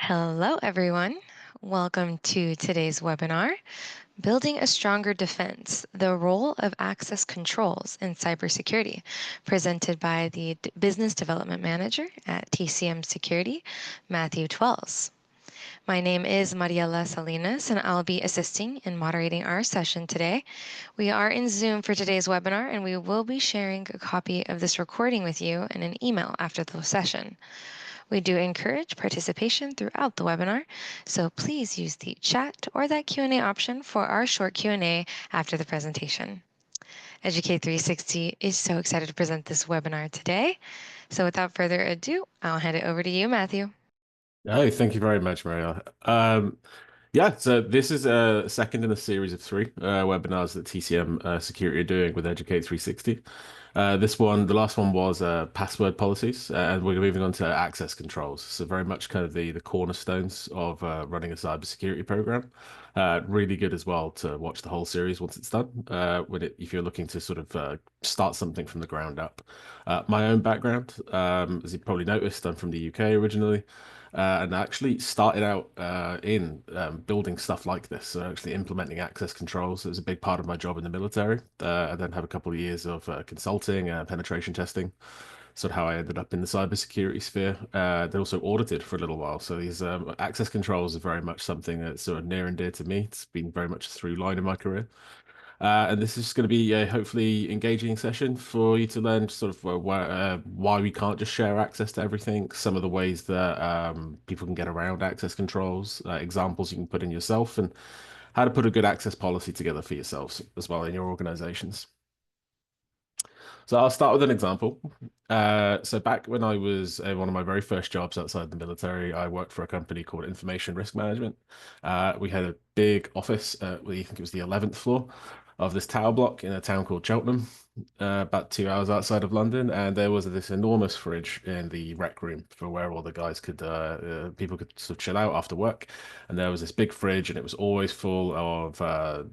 Hello, everyone. Welcome to today's webinar, Building a Stronger Defense, the Role of Access Controls in Cybersecurity, presented by the Business Development Manager at TCM Security, Matthew Twells. My name is Mariela Salinas, and I'll be assisting in moderating our session today. We are in Zoom for today's webinar, and we will be sharing a copy of this recording with you in an email after the session. We do encourage participation throughout the webinar, so please use the chat or that Q&A option for our short Q&A after the presentation. Educate 360 is so excited to present this webinar today. So without further ado, I'll hand it over to you, Matthew. Oh, thank you very much, Maria. Yeah, so this is a second in a series of three webinars that TCM Security are doing with Educate 360. The last one was password policies, and we're moving on to access controls. So very much kind of the cornerstones of running a cybersecurity program. Really good as well to watch the whole series once it's done. If you're looking to sort of start something from the ground up. My own background, as you probably noticed, I'm from the UK originally. And I actually started out in building stuff like this, so actually implementing access controls. It was a big part of my job in the military. I then have a couple of years of consulting and penetration testing, sort of how I ended up in the cybersecurity sphere. They also audited for a little while, so these access controls are very much something that's sort of near and dear to me. It's been very much a through line in my career. And this is just going to be a hopefully engaging session for you to learn sort of why we can't just share access to everything, some of the ways that people can get around access controls, examples you can put in yourself, and how to put a good access policy together for yourselves as well in your organizations. So I'll start with an example. So back when I was one of my very first jobs outside the military, I worked for a company called Information Risk Management. We had a big office, I think it was the 11th floor of this tower block in a town called Cheltenham, about 2 hours outside of London. And there was this enormous fridge in the rec room for where all the guys people could sort of chill out after work. And there was this big fridge, and it was always full of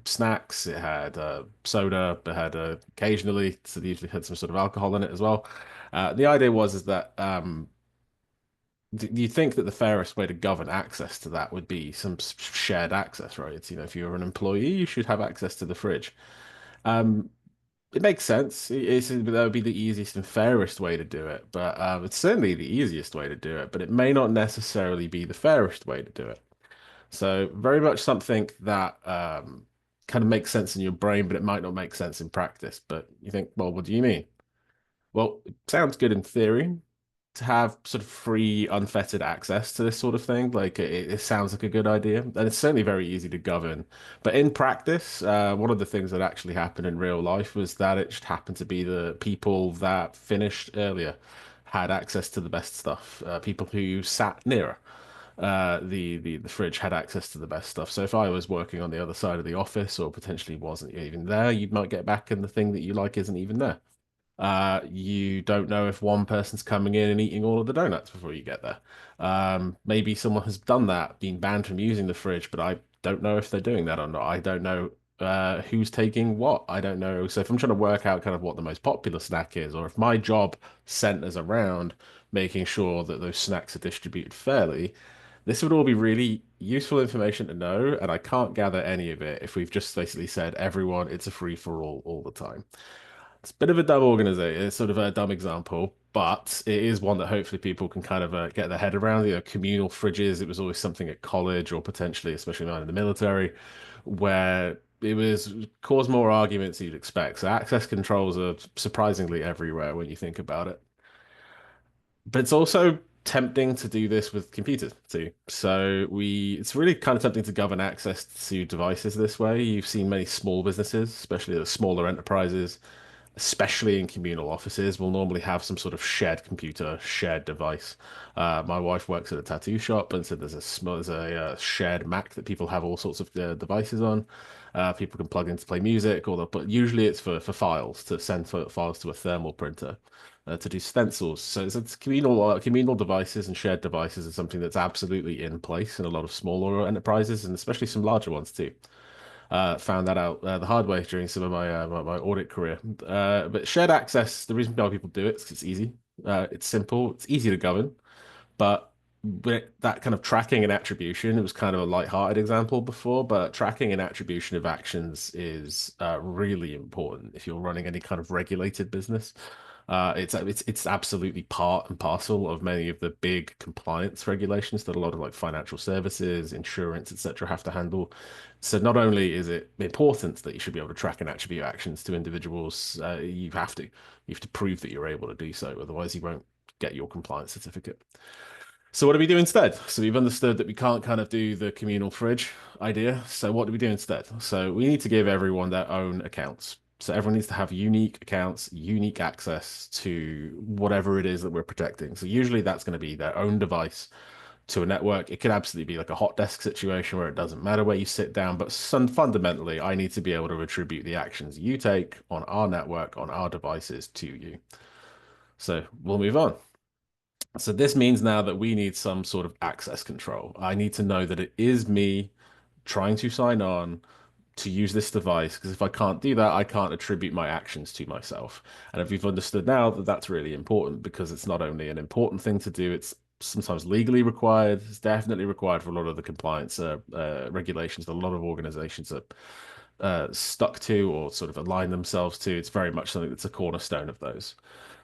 snacks. It had soda. It had occasionally, so they usually had some sort of alcohol in it as well. The idea was is that you think that the fairest way to govern access to that would be some shared access, right? It's, if you're an employee, you should have access to the fridge. Um, it makes sense. That would be the easiest and fairest way to do it, but it's certainly the easiest way to do it, but it may not necessarily be the fairest way to do it. So very much something that kind of makes sense in your brain, but it might not make sense in practice. But you think, well, what do you mean? Well, it sounds good in theory to have sort of free, unfettered access to this sort of thing. Like it sounds like a good idea, and it's certainly very easy to govern. But in practice, one of the things that actually happened in real life was that it just happened to be the people that finished earlier had access to the best stuff. People who sat nearer the fridge had access to the best stuff. So if I was working on the other side of the office or potentially wasn't even there, you might get back and the thing that you like isn't even there. You don't know if one person's coming in and eating all of the donuts before you get there. Maybe someone has done that, been banned from using the fridge, but I don't know if they're doing that or not. I don't know who's taking what. I don't know. So if I'm trying to work out kind of what the most popular snack is, or if my job centers around making sure that those snacks are distributed fairly, this would all be really useful information to know, and I can't gather any of it if we've just basically said everyone, it's a free for all the time. It's a bit of a dumb organization. It's sort of a dumb example, but it is one that hopefully people can kind of get their head around. Communal fridges. It was always something at college or potentially, especially mine in the military, where it was caused more arguments than you'd expect. So access controls are surprisingly everywhere when you think about it. But it's also tempting to do this with computers too. It's really kind of tempting to govern access to devices this way. You've seen many small businesses, especially the smaller enterprises, especially in communal offices, will normally have some sort of shared computer, shared device. My wife works at a tattoo shop, and so there's a shared Mac that people have all sorts of devices on. People can plug in to play music, but usually it's for files to send files to a thermal printer. To do stencils, so it's communal devices and shared devices is something that's absolutely in place in a lot of smaller enterprises and especially some larger ones too. Found that out the hard way during some of my audit career. But shared access, the reason why people do it is 'cause it's easy, it's simple, it's easy to govern, but But that kind of tracking and attribution, it was kind of a light-hearted example before, but tracking and attribution of actions is really important if you're running any kind of regulated business. It's absolutely part and parcel of many of the big compliance regulations that a lot of like financial services, insurance, etc. have to handle. So not only is it important that you should be able to track and attribute actions to individuals, you have to prove that you're able to do so. Otherwise, you won't get your compliance certificate. So what do we do instead? So we've understood that we can't kind of do the communal fridge idea. So what do we do instead? So we need to give everyone their own accounts. So everyone needs to have unique accounts, unique access to whatever it is that we're protecting. So usually that's going to be their own device to a network. It could absolutely be like a hot desk situation where it doesn't matter where you sit down, but fundamentally, I need to be able to attribute the actions you take on our network, on our devices to you. So we'll move on. So this means now that we need some sort of access control. I need to know that it is me trying to sign on to use this device, because if I can't do that, I can't attribute my actions to myself. And if we've understood now that that's really important, because it's not only an important thing to do, it's sometimes legally required. It's definitely required for a lot of the compliance regulations that a lot of organizations are stuck to or sort of align themselves to. It's very much something that's a cornerstone of those.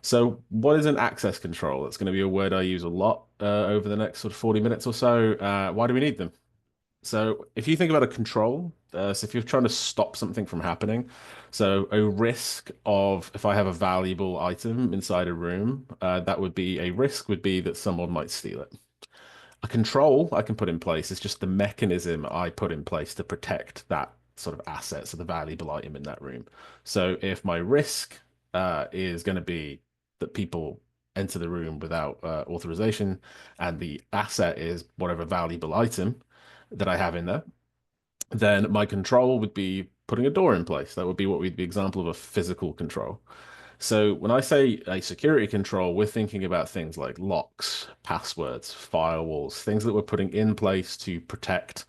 So, what is an access control? That's going to be a word I use a lot over the next sort of 40 minutes or so. Why do we need them? So, if you think about a control, so if you're trying to stop something from happening, so a risk of if I have a valuable item inside a room, that would be a risk would be that someone might steal it. A control I can put in place is just the mechanism I put in place to protect that sort of asset, so the valuable item in that room. So if my risk is going to be that people enter the room without authorization, and the asset is whatever valuable item that I have in there, then my control would be putting a door in place. That would be what would be example of a physical control. So when I say a security control, we're thinking about things like locks, passwords, firewalls, things that we're putting in place to protect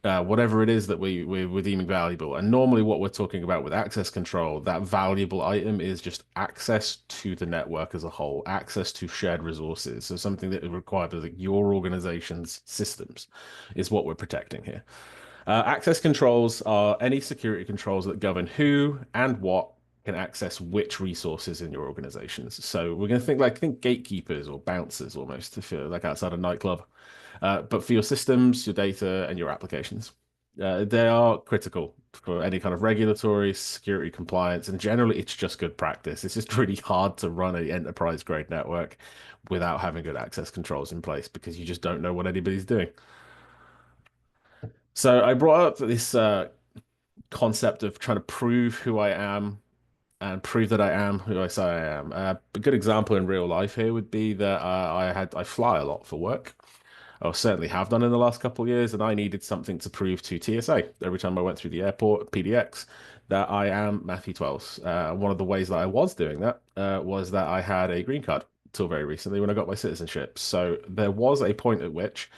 whatever it is that we're deeming valuable. And normally, what we're talking about with access control, that valuable item is just access to the network as a whole, access to shared resources. So something that is required of like your organization's systems is what we're protecting here. Access controls are any security controls that govern who and what can access which resources in your organizations. So we're going to think gatekeepers or bouncers almost, if you're like outside a nightclub. But for your systems, your data, and your applications, they are critical for any kind of regulatory, security, compliance, and generally it's just good practice. It's just really hard to run an enterprise grade network without having good access controls in place because you just don't know what anybody's doing. So I brought up this concept of trying to prove who I am and prove that I am who I say I am. A good example in real life here would be that I fly a lot for work. I certainly have done in the last couple of years, and I needed something to prove to TSA every time I went through the airport, PDX, that I am Matthew Twelves. One of the ways that I was doing that was that I had a green card till very recently when I got my citizenship. So there was a point at which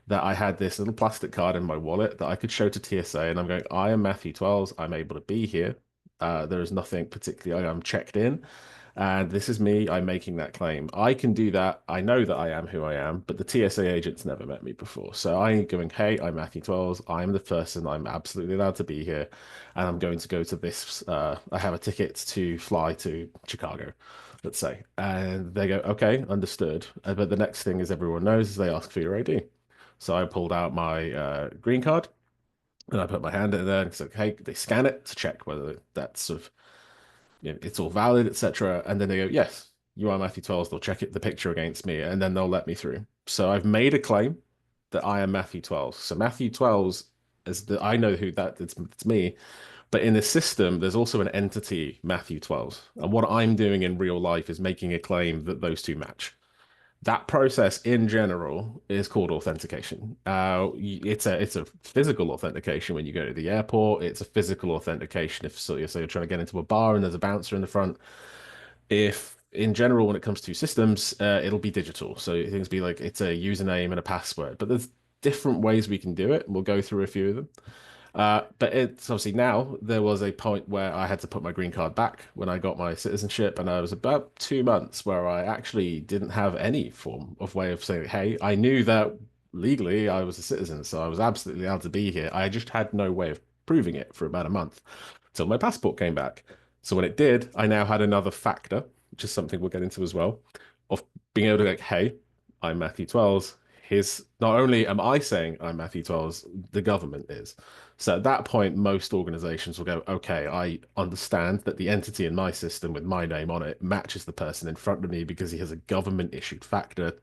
that I had this little plastic card in my wallet that I could show to TSA, and I'm going, I am Matthew Twelves. I'm able to be here. There is nothing particularly. I'm checked in, and this is me. I'm making that claim. I can do that. I know that I am who I am, but the TSA agent's never met me before. So I'm going, hey, I'm Matthew Twelves. I'm the person. I'm absolutely allowed to be here, and I'm going to go to this. I have a ticket to fly to Chicago, let's say, and they go, okay, understood. But the next thing is everyone knows is they ask for your ID. So I pulled out my green card and I put my hand in there and said, hey, they scan it to check whether that's sort of, it's all valid, etc. And then they go, yes, you are Matthew Twelves. They'll check it, the picture against me, and then they'll let me through. So I've made a claim that I am Matthew Twelves. So Matthew Twelves is the I know who that it's me. But in the system, there's also an entity, Matthew Twelves. And what I'm doing in real life is making a claim that those two match. That process in general is called authentication. It's a physical authentication when you go to the airport. It's a physical authentication if so you're trying to get into a bar and there's a bouncer in the front. If in general when it comes to systems, it'll be digital. So things be like it's a username and a password. But there's different ways we can do it. We'll go through a few of them. But it's obviously now there was a point where I had to put my green card back when I got my citizenship, and I was about 2 months where I actually didn't have any form of way of saying, hey, I knew that legally I was a citizen, so I was absolutely allowed to be here. I just had no way of proving it for about a month till my passport came back. So when it did, I now had another factor, which is something we'll get into as well, of being able to like, hey, I'm Matthew Twells. Here's not only am I saying I'm Matthew Twells, the government is. So at that point, most organizations will go, okay, I understand that the entity in my system with my name on it matches the person in front of me because he has a government issued factor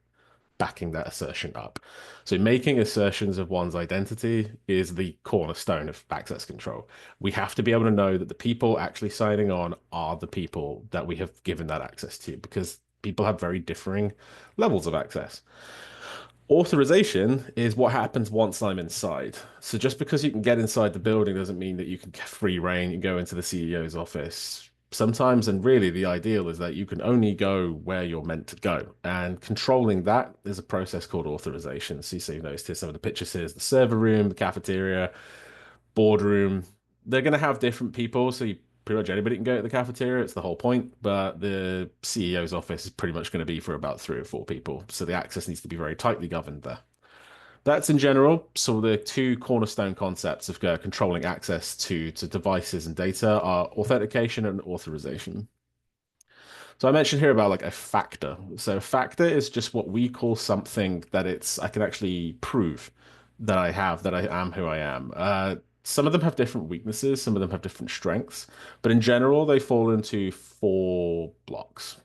backing that assertion up. So making assertions of one's identity is the cornerstone of access control. We have to be able to know that the people actually signing on are the people that we have given that access to because people have very differing levels of access. Authorization is what happens once I'm inside. So just because you can get inside the building doesn't mean that you can get free reign and go into the CEO's office. Sometimes, and really the ideal is that you can only go where you're meant to go. And controlling that is a process called authorization. So you've noticed here some of the pictures here is the server room, the cafeteria, boardroom. They're going to have different people, so you pretty much anybody can go to the cafeteria. It's the whole point. But the CEO's office is pretty much going to be for about 3 or 4 people, so the access needs to be very tightly governed there. That's in general. So the two cornerstone concepts of controlling access to devices and data are authentication and authorization. So I mentioned here about like a factor. So a factor is just what we call something that it's I can actually prove that I have, that I am who I am. Some of them have different weaknesses, some of them have different strengths, but in general, they fall into 4 blocks.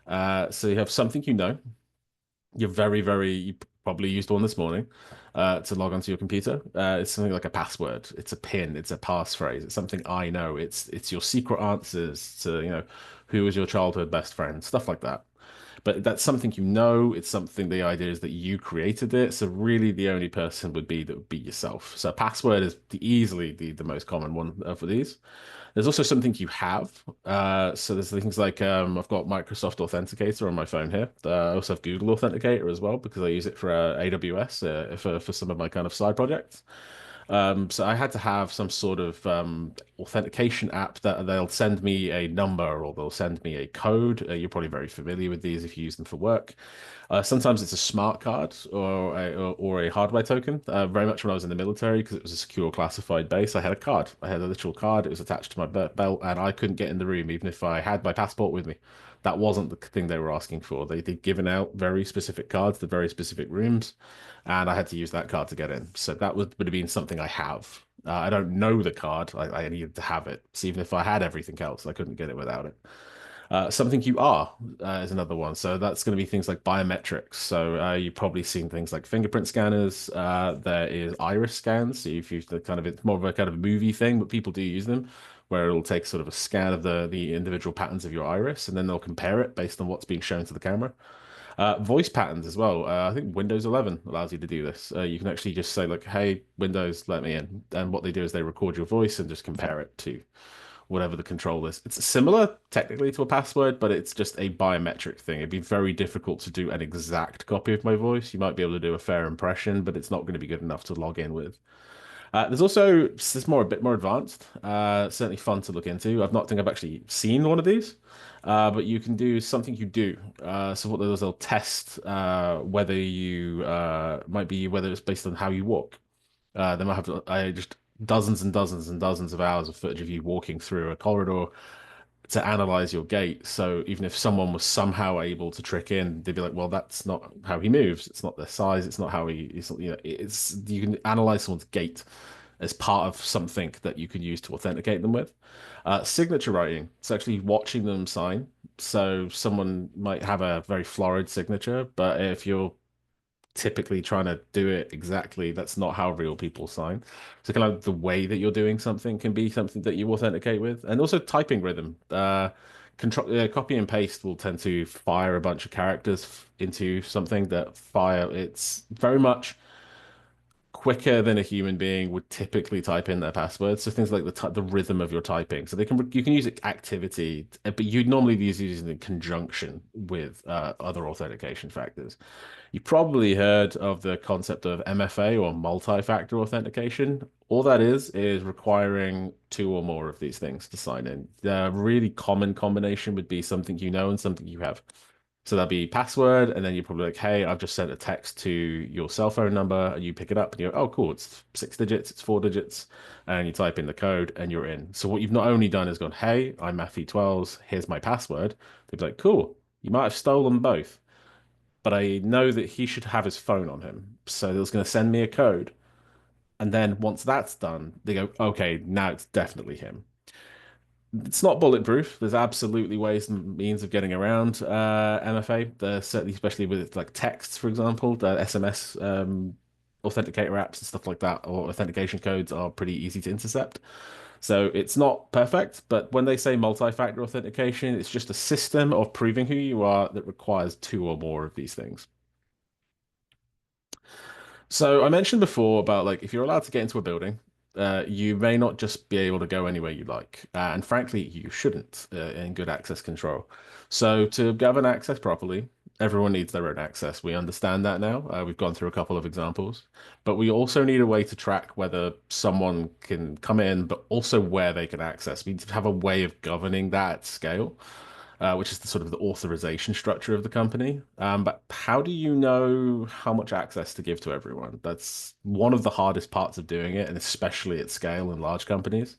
So you have something you know, you're you probably used one this morning to log onto your computer. It's something like a password, it's a PIN, it's a passphrase, it's something I know. It's your secret answers to, who was your childhood best friend, stuff like that. But that's something you know, it's something the idea is that you created it. So really the only person would be yourself. So password is easily the most common one for these. There's also something you have. So there's things like I've got Microsoft Authenticator on my phone here. I also have Google Authenticator as well because I use it for AWS for some of my kind of side projects. So I had to have some sort of authentication app that they'll send me a number or they'll send me a code. You're probably very familiar with these if you use them for work. Sometimes it's a smart card or a hardware token. Very much when I was in the military, because it was a secure classified base, I had a card. I had a literal card. It was attached to my belt, and I couldn't get in the room even if I had my passport with me. That wasn't the thing they were asking for. They'd given out very specific cards to very specific rooms, and I had to use that card to get in. So that would have been something I have. I don't know the card. I needed to have it. So even if I had everything else, I couldn't get it without it. Something you are is another one. So that's going to be things like biometrics. So you've probably seen things like fingerprint scanners. There is iris scans. So if you kind of it's more of a kind of movie thing, but people do use them, where it'll take sort of a scan of the individual patterns of your iris, and then they'll compare it based on what's being shown to the camera. Voice patterns as well. I think Windows 11 allows you to do this. You can actually just say like, "Hey, Windows, let me in," and what they do is they record your voice and just compare it to whatever the control is. It's similar technically to a password, but it's just a biometric thing. It'd be very difficult to do an exact copy of my voice. You might be able to do a fair impression, but it's not going to be good enough to log in with. There's also this more a bit more advanced. Certainly fun to look into. I've not think I've actually seen one of these, but you can do something you do. So what they'll test whether you might be whether it's based on how you walk. They might have just dozens and dozens and dozens of hours of footage of you walking through a corridor to analyze your gait. So even if someone was somehow able to trick in, they'd be like, well, that's not how he moves. It's not their size. It's not how it's not, it's you can analyze someone's gait as part of something that you can use to authenticate them with. Signature writing. It's actually watching them sign. So someone might have a very florid signature, but if you're typically trying to do it exactly. That's not how real people sign. So kind of the way that you're doing something can be something that you authenticate with, and also typing rhythm. Control copy and paste will tend to fire a bunch of characters into something that fire. It's very much quicker than a human being would typically type in their password. So things like the rhythm of your typing. So you can use activity, but you'd normally be using it in conjunction with other authentication factors. You've probably heard of the concept of MFA or multi-factor authentication. All that is requiring two or more of these things to sign in. The really common combination would be something you know and something you have. So that'd be password, and then you're probably like, hey, I've just sent a text to your cell phone number, and you pick it up and you go, oh, cool, it's 6 digits, it's 4 digits, and you type in the code and you're in. So what you've not only done is gone, hey, I'm Matthew12s, here's my password. They'd be like, cool, you might have stolen both, but I know that he should have his phone on him. So it was going to send me a code. And then once that's done, they go, okay, now it's definitely him. It's not bulletproof. There's absolutely ways and means of getting around MFA. There's certainly, especially with like texts, for example, the SMS authenticator apps and stuff like that, or authentication codes are pretty easy to intercept. So it's not perfect, but when they say multi-factor authentication, it's just a system of proving who you are that requires two or more of these things. So I mentioned before about like if you're allowed to get into a building, you may not just be able to go anywhere you like, and frankly, you shouldn't in good access control. So to govern access properly, everyone needs their own access. We understand that now. We've gone through a couple of examples, but we also need a way to track whether someone can come in, but also where they can access. We need to have a way of governing that at scale, which is the sort of the authorization structure of the company. But how do you know how much access to give to everyone? That's one of the hardest parts of doing it, and especially at scale in large companies.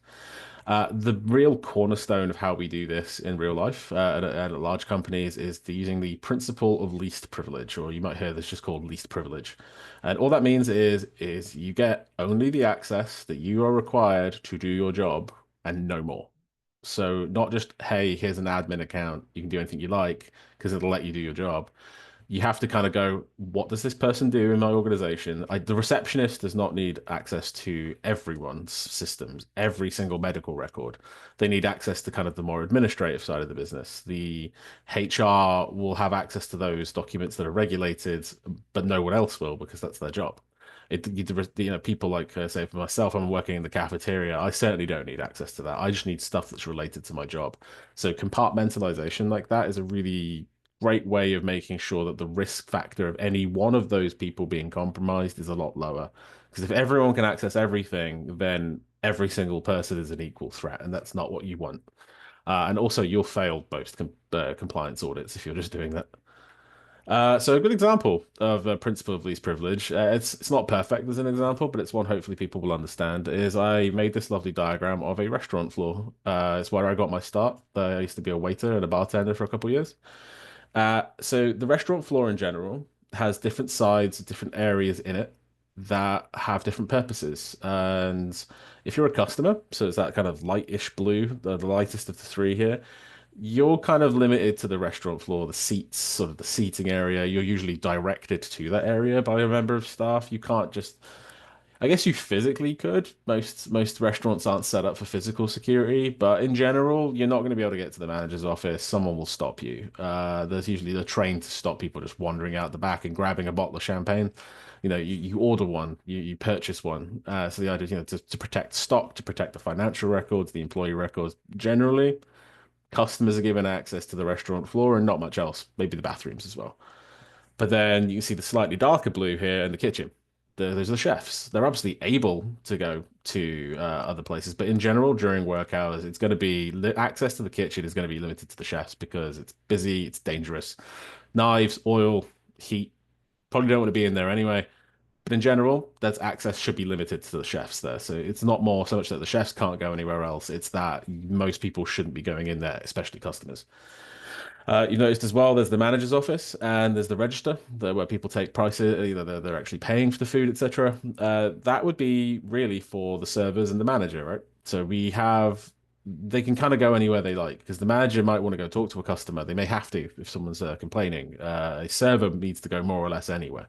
The real cornerstone of how we do this in real life at large companies is using the principle of least privilege, or you might hear this just called least privilege. And all that means is you get only the access that you are required to do your job and no more. So not just, hey, here's an admin account, you can do anything you like because it'll let you do your job. You have to kind of go, what does this person do in my organization? The receptionist does not need access to everyone's systems, every single medical record. They need access to kind of the more administrative side of the business. The HR will have access to those documents that are regulated, but no one else will because that's their job. People like, say, for myself, I'm working in the cafeteria. I certainly don't need access to that. I just need stuff that's related to my job. So compartmentalization like that is a really great way of making sure that the risk factor of any one of those people being compromised is a lot lower. Because if everyone can access everything, then every single person is an equal threat, and that's not what you want. And also, you'll fail most compliance audits if you're just doing that. So a good example of a principle of least privilege. It's not perfect as an example, but it's one hopefully people will understand. Is I made this lovely diagram of a restaurant floor. It's where I got my start. I used to be a waiter and a bartender for a couple of years. So the restaurant floor in general has different sides, different areas in it that have different purposes. And if you're a customer, so it's that kind of lightish blue, the lightest of the three here, you're kind of limited to the restaurant floor, the seats, sort of the seating area. You're usually directed to that area by a member of staff. You can't just I guess you physically could. Most restaurants aren't set up for physical security, but in general, you're not going to be able to get to the manager's office. Someone will stop you. There's usually they're trained to stop people just wandering out the back and grabbing a bottle of champagne. You order one, you purchase one. So the idea is, to protect stock, to protect the financial records, the employee records. Generally, customers are given access to the restaurant floor and not much else. Maybe the bathrooms as well. But then you can see the slightly darker blue here in the kitchen. Those are the chefs. They're obviously able to go to other places, but in general, during work hours, it's going to be access to the kitchen is going to be limited to the chefs because it's busy, it's dangerous. Knives, oil, heat, probably don't want to be in there anyway. But in general, that's access should be limited to the chefs there. So it's not more so much that the chefs can't go anywhere else. It's that most people shouldn't be going in there, especially customers. You've noticed as well, there's the manager's office and there's the register where people take prices, either they're actually paying for the food, etc. That would be really for the servers and the manager, right? So they can kind of go anywhere they like because the manager might want to go talk to a customer. They may have to if someone's complaining. A server needs to go more or less anywhere,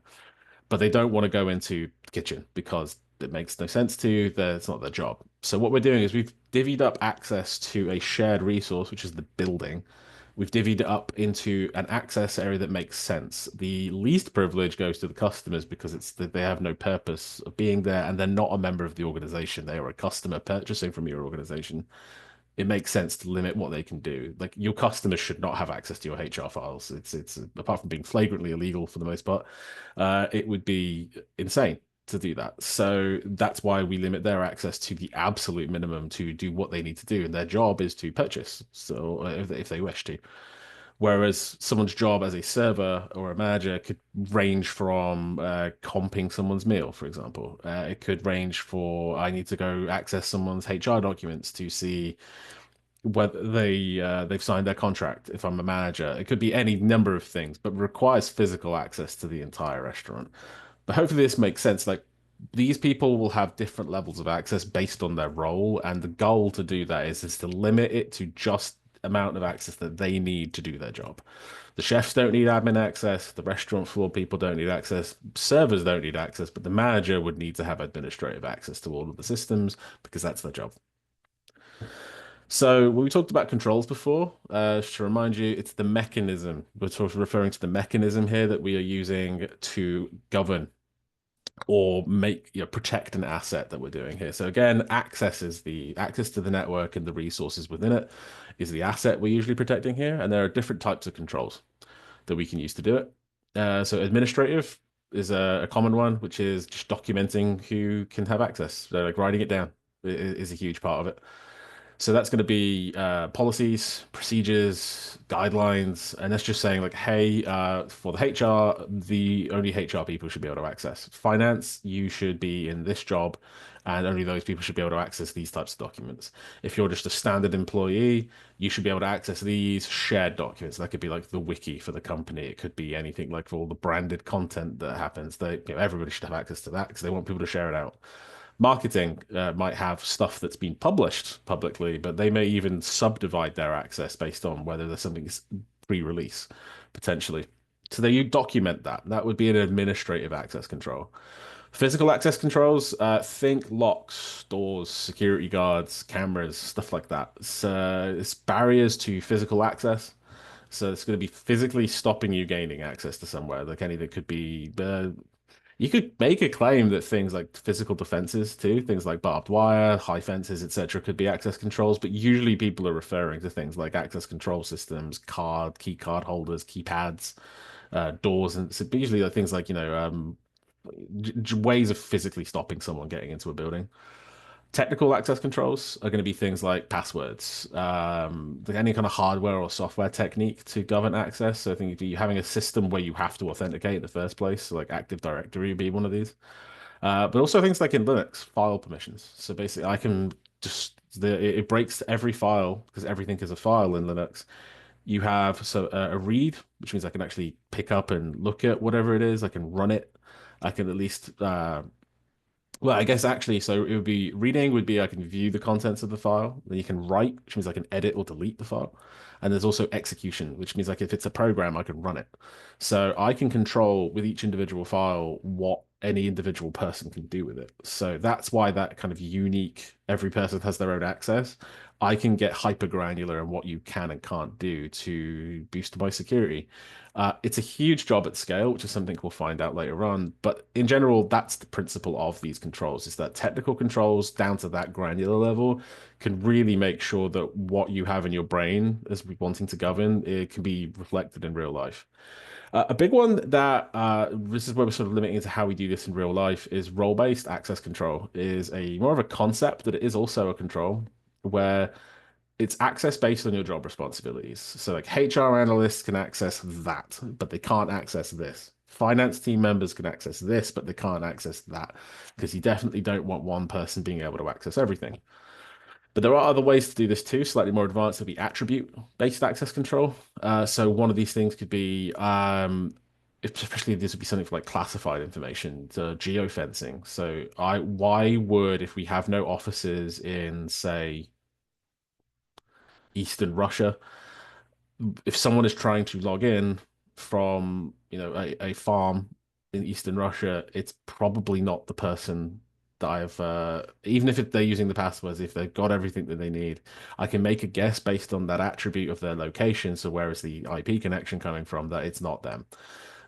but they don't want to go into the kitchen because it makes no sense to. It's not their job. So what we're doing is we've divvied up access to a shared resource, which is the building We've divvied it up into an access area that makes sense. The least privilege goes to the customers because it's that they have no purpose of being there and they're not a member of the organization. They are a customer purchasing from your organization. It makes sense to limit what they can do. Like your customers should not have access to your HR files. It's apart from being flagrantly illegal for the most part, it would be insane to do that. So that's why we limit their access to the absolute minimum to do what they need to do, and their job is to purchase. So if they wish to. Whereas someone's job as a server or a manager could range from comping someone's meal, for example. It could range for I need to go access someone's HR documents to see whether they've signed their contract if I'm a manager. It could be any number of things, but requires physical access to the entire restaurant. But hopefully this makes sense. Like these people will have different levels of access based on their role, and the goal to do that is to limit it to just amount of access that they need to do their job. The chefs don't need admin access, the restaurant floor people don't need access, servers don't need access, but the manager would need to have administrative access to all of the systems because that's their job. So when we talked about controls before, just to remind you, it's the mechanism. We're referring to the mechanism here that we are using to govern or make, protect an asset that we're doing here. So again, access is the access to the network and the resources within it is the asset we're usually protecting here. And there are different types of controls that we can use to do it. So administrative is a common one, which is just documenting who can have access. So like writing it down is a huge part of it. So that's going to be policies, procedures, guidelines, and that's just saying like, hey, for the HR, the only HR people should be able to access. Finance, you should be in this job, and only those people should be able to access these types of documents. If you're just a standard employee, you should be able to access these shared documents. That could be like the wiki for the company. It could be anything like for all the branded content that happens. Everybody should have access to that because they want people to share it out. Marketing might have stuff that's been published publicly, but they may even subdivide their access based on whether there's something pre-release, potentially. So they you document that. That would be an administrative access control. Physical access controls, think locks, doors, security guards, cameras, stuff like that. So it's barriers to physical access. So it's going to be physically stopping you gaining access to somewhere. Like anything could be you could make a claim that things like physical defenses too, things like barbed wire, high fences, etc., could be access controls, but usually people are referring to things like access control systems, key card holders, keypads, doors, and so usually things like, ways of physically stopping someone getting into a building. Technical access controls are going to be things like passwords, any kind of hardware or software technique to govern access. So I think if you're having a system where you have to authenticate in the first place, so like Active Directory would be one of these. But also things like in Linux, file permissions. So basically, I can just it breaks every file because everything is a file in Linux. You have a read, which means I can actually pick up and look at whatever it is. I can run it. I can at least well, I guess actually, so it would be reading would be I can view the contents of the file. Then you can write, which means I can edit or delete the file. And there's also execution, which means like if it's a program, I can run it. So I can control with each individual file what any individual person can do with it. So that's why that kind of unique, every person has their own access. I can get hyper granular in what you can and can't do to boost my security. It's a huge job at scale, which is something we'll find out later on. But in general, that's the principle of these controls, is that technical controls down to that granular level can really make sure that what you have in your brain as wanting to govern, it can be reflected in real life. A big one that this is where we're sort of limiting into how we do this in real life is role-based access control is a more of a concept that it is also a control where it's access based on your job responsibilities. So like HR analysts can access that, but they can't access this. Finance team members can access this, but they can't access that because you definitely don't want one person being able to access everything. But there are other ways to do this too, slightly more advanced. Would be attribute-based access control. So one of these things could be, especially this would be something for like classified information, geofencing. So why would, if we have no offices in, say, Eastern Russia, if someone is trying to log in from, a farm in Eastern Russia, it's probably not the person. that I've even if they're using the passwords, if they've got everything that they need, I can make a guess based on that attribute of their location. So where is the IP connection coming from? That it's not them.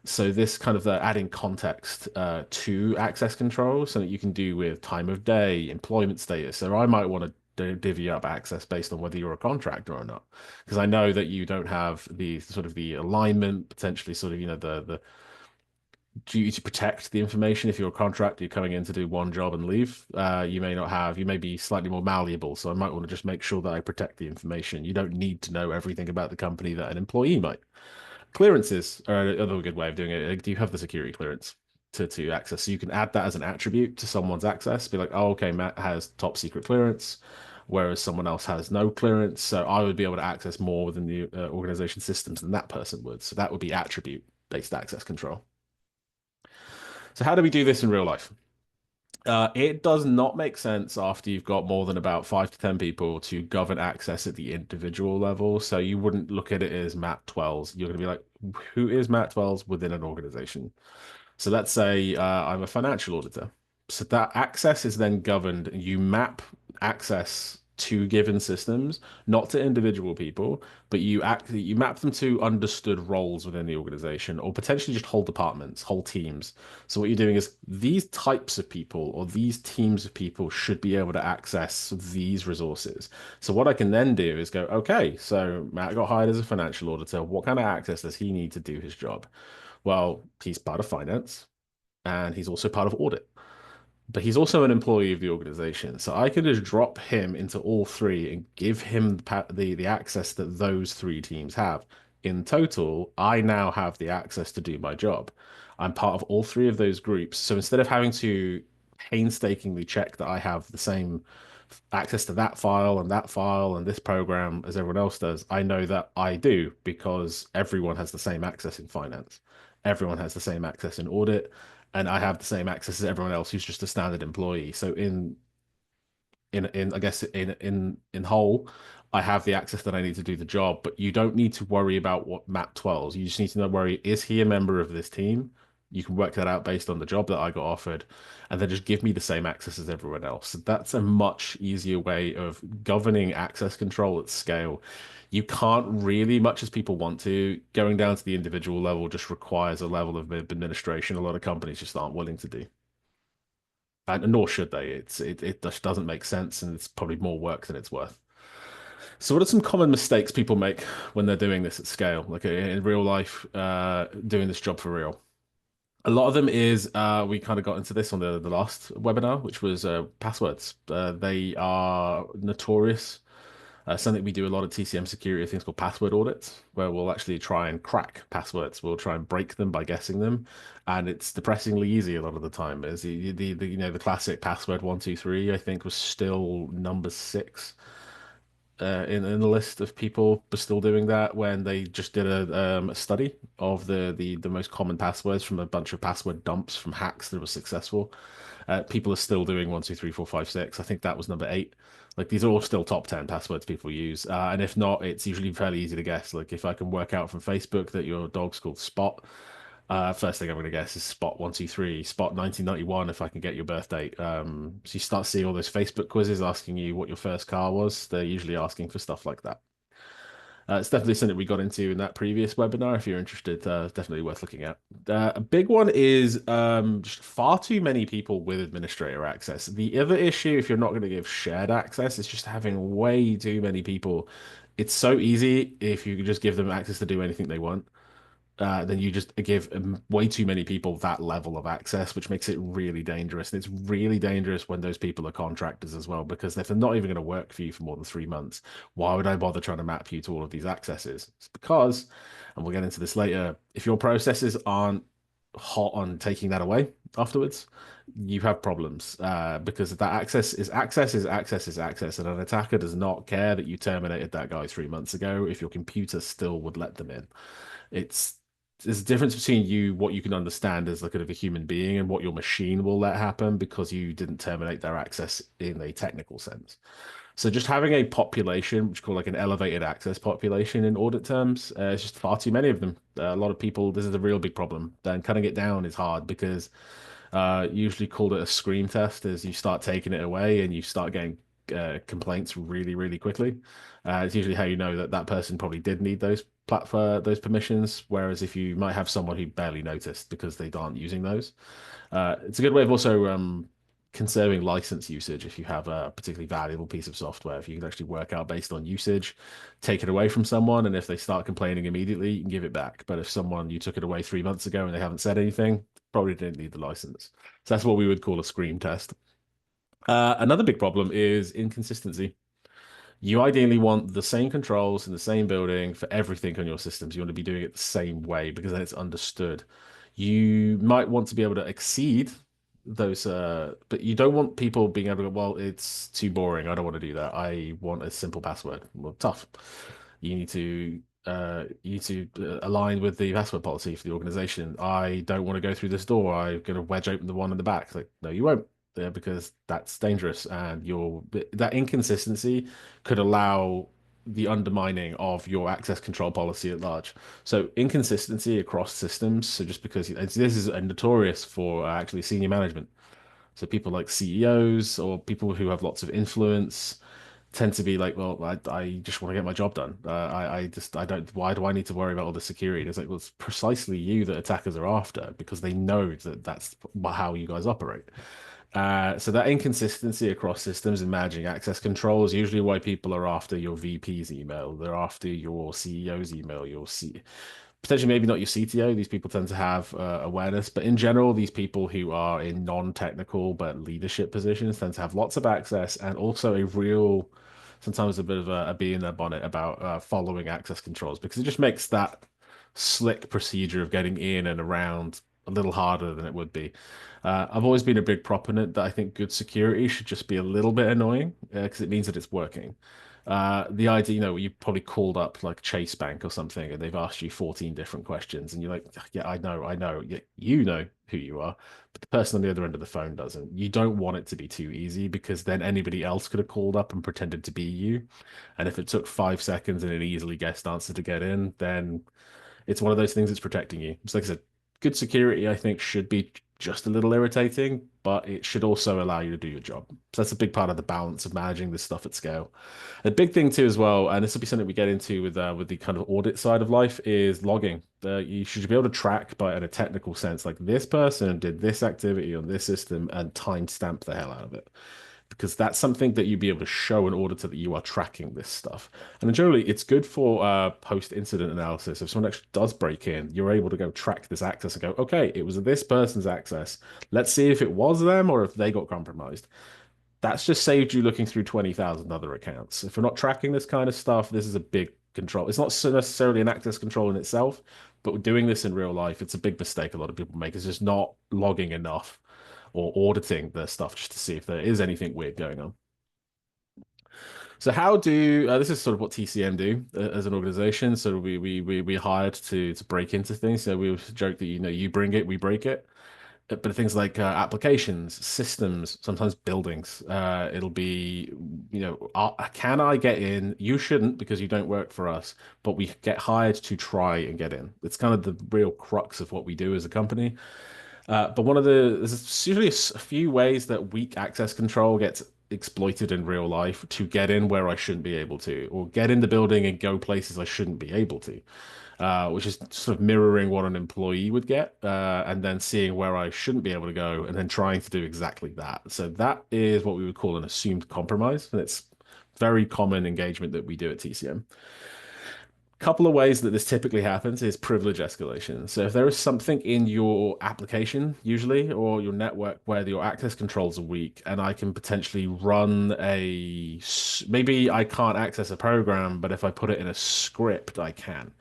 So this kind of adding context to access control, so that you can do with time of day, employment status. So I might want to divvy up access based on whether you're a contractor or not, because I know that you don't have the sort of the alignment, potentially sort of the duty to protect the information. If you're a contractor, you're coming in to do one job and leave. You may not have, you may be slightly more malleable. So I might want to just make sure that I protect the information. You don't need to know everything about the company that an employee might. Clearances are another good way of doing it. Do you have the security clearance to access? So you can add that as an attribute to someone's access. Be like, oh, okay, Matt has top secret clearance, whereas someone else has no clearance. So I would be able to access more within the organization systems than that person would. So that would be attribute-based access control. So how do we do this in real life? It does not make sense after you've got more than about 5 to 10 people to govern access at the individual level. So you wouldn't look at it as Mat 12s. You're going to be like, who is Mat 12s within an organization? So let's say I'm a financial auditor. So that access is then governed. You map access to given systems, not to individual people, but you map them to understood roles within the organization, or potentially just whole departments, whole teams. So what you're doing is these types of people or these teams of people should be able to access these resources. So what I can then do is go, okay, so Matt got hired as a financial auditor. What kind of access does he need to do his job? Well, he's part of finance and he's also part of audit, but he's also an employee of the organization. So I can just drop him into all three and give him the access that those three teams have. In total, I now have the access to do my job. I'm part of all three of those groups. So instead of having to painstakingly check that I have the same access to that file and this program as everyone else does, I know that I do because everyone has the same access in finance. Everyone has the same access in audit, and I have the same access as everyone else who's just a standard employee. So in I guess in whole, I have the access that I need to do the job, but you don't need to worry about what map 12s. You just need to know worry, is he a member of this team? You can work that out based on the job that I got offered, and then just give me the same access as everyone else. So that's a much easier way of governing access control at scale. You can't really, much as people want to, going down to the individual level just requires a level of administration a lot of companies just aren't willing to do. And nor should they. It just doesn't make sense, and it's probably more work than it's worth. So, what are some common mistakes people make when they're doing this at scale, like in real life, doing this job for real? A lot of them is we kind of got into this on the last webinar, which was passwords. They are notorious. Something we do a lot of TCM security, things called password audits, where we'll actually try and crack passwords. We'll try and break them by guessing them, and it's depressingly easy a lot of the time. Is the classic password 123, I think, was still number 6 in the list of people were still doing that when they just did a study of the most common passwords from a bunch of password dumps from hacks that were successful. People are still doing 1 2 3 4 5 6. I think that was number 8. Like these are all still top 10 passwords people use, and if not, it's usually fairly easy to guess. Like if I can work out from Facebook that your dog's called Spot, first thing I'm going to guess is Spot 1 2 3, Spot 1991 if I can get your birth date. So you start seeing all those Facebook quizzes asking you what your first car was. They're usually asking for stuff like that. It's definitely something we got into in that previous webinar. If you're interested, definitely worth looking at. A big one is just far too many people with administrator access. The other issue, if you're not going to give shared access, is just having way too many people. It's so easy if you can just give them access to do anything they want, then you just give way too many people that level of access, which makes it really dangerous. And it's really dangerous when those people are contractors as well, because if they're not even going to work for you for more than 3 months, why would I bother trying to map you to all of these accesses? It's because, and we'll get into this later, if your processes aren't hot on taking that away afterwards, you have problems because that access is access is access is access, and an attacker does not care that you terminated that guy 3 months ago if your computer still would let them in. It's there's a difference between what you can understand as like kind of a human being and what your machine will let happen because you didn't terminate their access in a technical sense. So just having a population, which is called like an elevated access population in audit terms, it's just far too many of them. A lot of people, this is a real big problem. Then cutting it down is hard because Usually called it a scream test, as you start taking it away and you start getting complaints really, really quickly. It's usually how you know that that person probably did need those platform those permissions. Whereas if you might have someone who barely noticed because they aren't using those, it's a good way of also conserving license usage if you have a particularly valuable piece of software. If you can actually work out based on usage, take it away from someone, and if they start complaining immediately, you can give it back. But if someone you took it away 3 months ago and they haven't said anything, probably didn't need the license. So that's what we would call a scream test. Another big problem is inconsistency. You ideally want the same controls in the same building for everything on your systems. You want to be doing it the same way because then it's understood. You might want to be able to exceed those, but you don't want people being able to go, well, it's too boring. I don't want to do that. I want a simple password. Well, tough. You need to align with the password policy for the organization. I don't want to go through this door. I'm going to wedge open the one in the back. Like, no, you won't, because that's dangerous, and that inconsistency could allow the undermining of your access control policy at large. So inconsistency across systems. So just because this is notorious for actually senior management. So people like CEOs or people who have lots of influence tend to be like, well, I just want to get my job done. I don't, why do I need to worry about all the security? And it's like, well, it's precisely you that attackers are after because they know that that's how you guys operate. So that inconsistency across systems and managing access control is usually why people are after your VP's email. They're after your CEO's email, potentially maybe not your CTO. These people tend to have awareness, but in general, these people who are in non-technical but leadership positions tend to have lots of access and also a real, sometimes a bit of a bee in their bonnet about following access controls because it just makes that slick procedure of getting in and around a little harder than it would be. I've always been a big proponent that I think good security should just be a little bit annoying because it means that it's working. The idea, you probably called up like Chase Bank or something, and they've asked you 14 different questions, and you're like, yeah, I know, yeah, you know who you are, but the person on the other end of the phone doesn't. You don't want it to be too easy because then anybody else could have called up and pretended to be you. And if it took 5 seconds and an easily guessed answer to get in, then it's one of those things that's protecting you. It's like I said, good security, I think, should be just a little irritating, but it should also allow you to do your job. So that's a big part of the balance of managing this stuff at scale. A big thing too, as well, and this will be something we get into with the kind of audit side of life, is logging. You should be able to track, by in a technical sense, like this person did this activity on this system and timestamp the hell out of it because that's something that you'd be able to show an auditor that you are tracking this stuff. And generally, it's good for post-incident analysis. If someone actually does break in, you're able to go track this access and go, okay, it was this person's access. Let's see if it was them or if they got compromised. That's just saved you looking through 20,000 other accounts. If we're not tracking this kind of stuff, this is a big control. It's not necessarily an access control in itself, but doing this in real life, it's a big mistake a lot of people make. It's just not logging enough or auditing their stuff just to see if there is anything weird going on. So how do this is sort of what TCM do as an organization. So we hired to break into things. So we joke that you bring it, we break it. But things like applications, systems, sometimes buildings. It'll be, can I get in? You shouldn't because you don't work for us, but we get hired to try and get in. It's kind of the real crux of what we do as a company. But there's usually a few ways that weak access control gets exploited in real life to get in where I shouldn't be able to, or get in the building and go places I shouldn't be able to, which is sort of mirroring what an employee would get, and then seeing where I shouldn't be able to go, and then trying to do exactly that. So that is what we would call an assumed compromise, and it's very common engagement that we do at TCM. Couple of ways that this typically happens is privilege escalation. So if there is something in your application, usually, or your network where your access controls are weak, and I can potentially run maybe I can't access a program, but if I put it in a script, I can.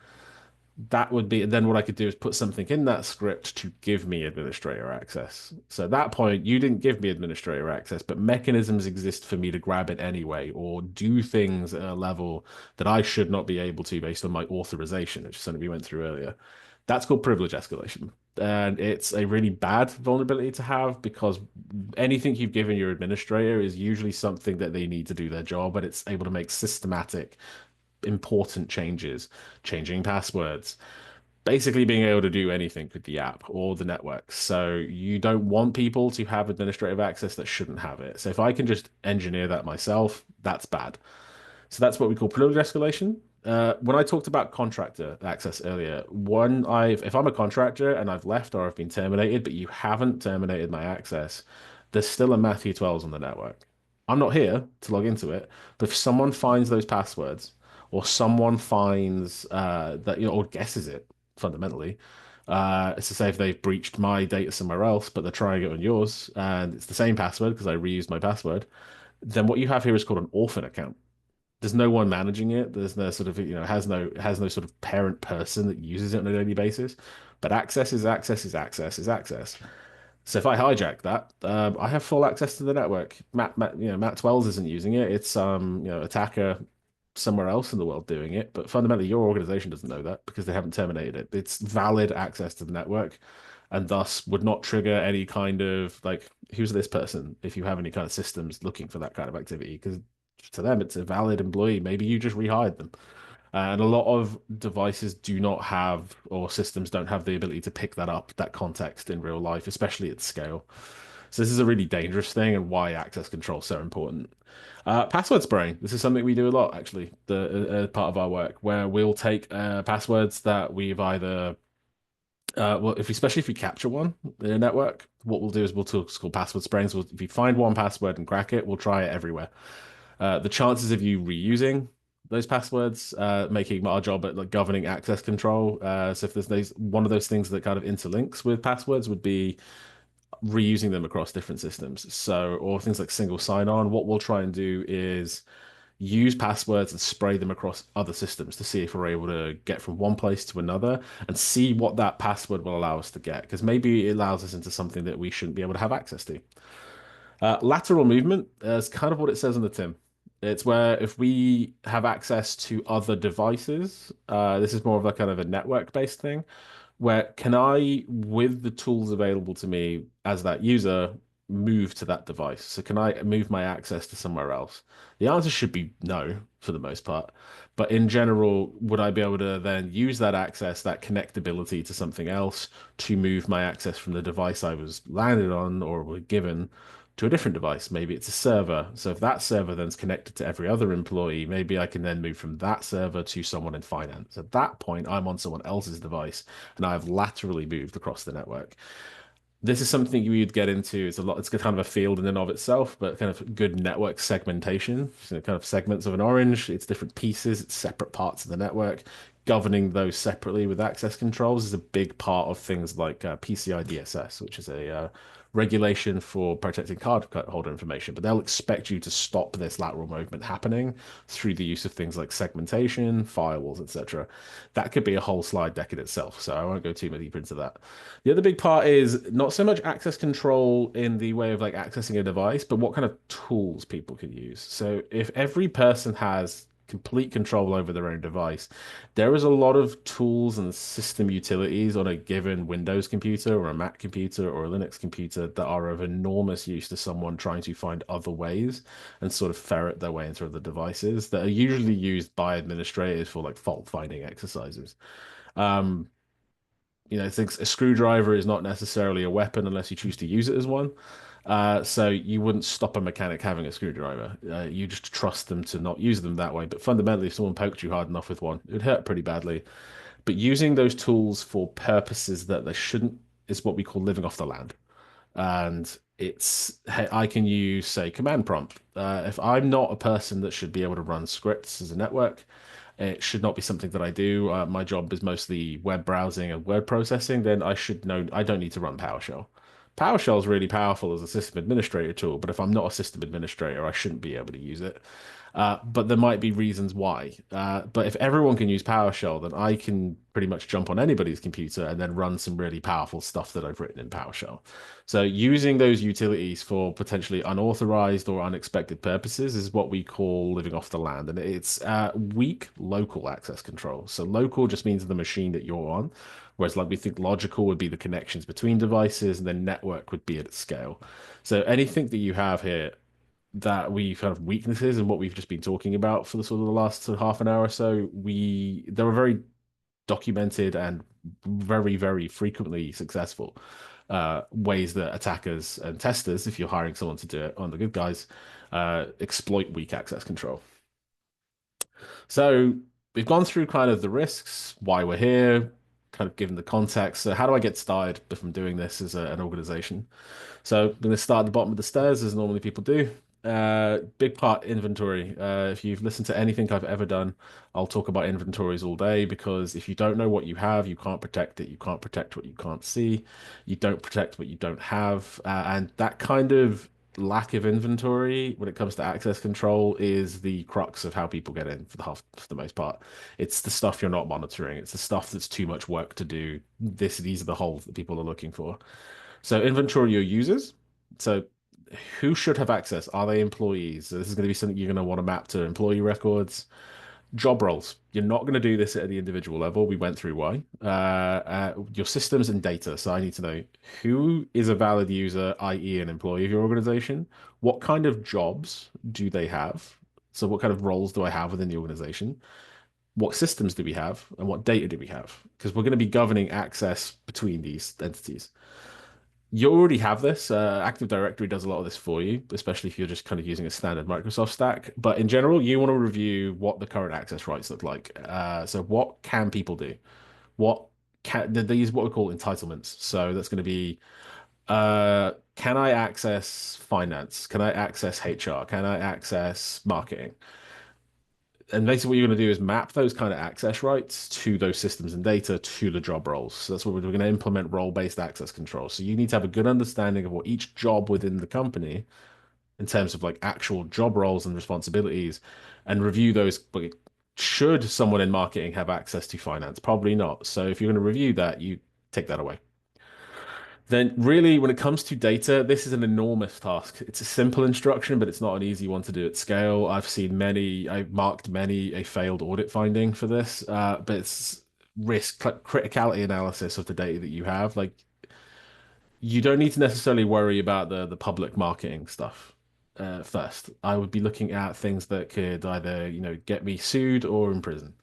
That would be, then what I could do is put something in that script to give me administrator access. So at that point, you didn't give me administrator access, but mechanisms exist for me to grab it anyway, or do things at a level that I should not be able to based on my authorization, which is something we went through earlier. That's called privilege escalation. And it's a really bad vulnerability to have because anything you've given your administrator is usually something that they need to do their job, but it's able to make systematic important changes, changing passwords, basically being able to do anything with the app or the network. So you don't want people to have administrative access that shouldn't have it. So if I can just engineer that myself, that's bad. So that's what we call privilege escalation. When I talked about contractor access earlier, if I'm a contractor and I've left or I've been terminated, but you haven't terminated my access, there's still a Matthew 12s on the network. I'm not here to log into it, but if someone finds those passwords or someone finds that, or guesses it fundamentally, it's to say if they've breached my data somewhere else, but they're trying it on yours, and it's the same password because I reused my password, then what you have here is called an orphan account. There's no one managing it. There's no sort of, has no sort of parent person that uses it on a daily basis. But access is access is access is access. So if I hijack that, I have full access to the network. Matt Twells isn't using it. It's attacker somewhere else in the world doing it. But fundamentally, your organization doesn't know that because they haven't terminated it. It's valid access to the network, and thus would not trigger any kind of like, who's this person? If you have any kind of systems looking for that kind of activity, because to them it's a valid employee. Maybe you just rehired them. And a lot of devices do not have, or systems don't have the ability to pick that up, that context in real life, especially at scale. So this is a really dangerous thing and why access control is so important. Password spraying. This is something we do a lot, actually, part of our work, where we'll take passwords that we've either, well, especially if we capture one in a network, what we'll do is we'll do what's called password spraying. So if you find one password and crack it, we'll try it everywhere. The chances of you reusing those passwords, making our job at like governing access control. So if there's one of those things that kind of interlinks with passwords would be reusing them across different systems. So, or things like single sign-on. What we'll try and do is use passwords and spray them across other systems to see if we're able to get from one place to another and see what that password will allow us to get. Because maybe it allows us into something that we shouldn't be able to have access to. Lateral movement is kind of what it says on the tin. It's where if we have access to other devices, this is more of a kind of a network-based thing, where can I, with the tools available to me as that user, move to that device? So can I move my access to somewhere else? The answer should be no for the most part. But in general, would I be able to then use that access, that connectability to something else to move my access from the device I was landed on or were given to a different device? Maybe it's a server. So if that server then is connected to every other employee, maybe I can then move from that server to someone in finance. At that point, I'm on someone else's device and I've laterally moved across the network. This is something you would get into. It's kind of a field in and of itself, but kind of good network segmentation, so kind of segments of an orange. It's different pieces, it's separate parts of the network. Governing those separately with access controls is a big part of things like PCI DSS, which is a regulation for protecting card holder information. But they'll expect you to stop this lateral movement happening through the use of things like segmentation, firewalls, etc. That could be a whole slide deck in itself, so I won't go too much deeper into that. The other big part is not so much access control in the way of like accessing a device, but what kind of tools people can use. So if every person has complete control over their own device, there is a lot of tools and system utilities on a given Windows computer or a Mac computer or a Linux computer that are of enormous use to someone trying to find other ways and sort of ferret their way into other devices that are usually used by administrators for like fault finding exercises. Um, Things, a screwdriver is not necessarily a weapon unless you choose to use it as one. So you wouldn't stop a mechanic having a screwdriver. You just trust them to not use them that way. But fundamentally, if someone poked you hard enough with one, it would hurt pretty badly. But using those tools for purposes that they shouldn't is what we call living off the land. And it's, hey, I can use, say, command prompt. If I'm not a person that should be able to run scripts as a network, it should not be something that I do. My job is mostly web browsing and word processing. Then I should know I don't need to run PowerShell. PowerShell is really powerful as a system administrator tool, but if I'm not a system administrator, I shouldn't be able to use it. But there might be reasons why. But if everyone can use PowerShell, then I can pretty much jump on anybody's computer and then run some really powerful stuff that I've written in PowerShell. So using those utilities for potentially unauthorized or unexpected purposes is what we call living off the land. And it's weak local access control. So local just means the machine that you're on. Whereas like we think logical would be the connections between devices, and then network would be at its scale. So anything that you have here that we kind of weaknesses and what we've just been talking about for the sort of the last sort of half an hour or so, there are very documented and very, very frequently successful ways that attackers and testers, if you're hiring someone to do it on the good guys, exploit weak access control. So we've gone through kind of the risks, why we're here, kind of given the context. So how do I get started from doing this as an organization? So I'm going to start at the bottom of the stairs, as normally people do. Big part inventory. If you've listened to anything I've ever done, I'll talk about inventories all day because if you don't know what you have, you can't protect it. You can't protect what you can't see. You don't protect what you don't have. And that kind of lack of inventory when it comes to access control is the crux of how people get in for the most part. It's the stuff you're not monitoring. It's the stuff that's too much work to do. These are the holes that people are looking for. So inventory your users. So who should have access? Are they employees? So this is going to be something you're going to want to map to employee records. Job roles. You're not going to do this at the individual level. We went through why. Your systems and data. So I need to know who is a valid user, i.e., an employee of your organization. What kind of jobs do they have? So what kind of roles do I have within the organization? What systems do we have? And what data do we have? Because we're going to be governing access between these entities. You already have this. Active Directory does a lot of this for you, especially if you're just kind of using a standard Microsoft stack. But in general, you want to review what the current access rights look like. So what can people do? What these what we call entitlements. So that's going to be can I access finance? Can I access HR? Can I access marketing? And basically what you're going to do is map those kind of access rights to those systems and data to the job roles. So that's what we're going to implement role-based access control. So you need to have a good understanding of what each job within the company in terms of like actual job roles and responsibilities and review those. Like, should someone in marketing have access to finance? Probably not. So if you're going to review that, you take that away. Then really, when it comes to data, this is an enormous task. It's a simple instruction, but it's not an easy one to do at scale. I've marked many a failed audit finding for this, but it's criticality analysis of the data that you have. Like you don't need to necessarily worry about the public marketing stuff first. I would be looking at things that could either, get me sued or in prison.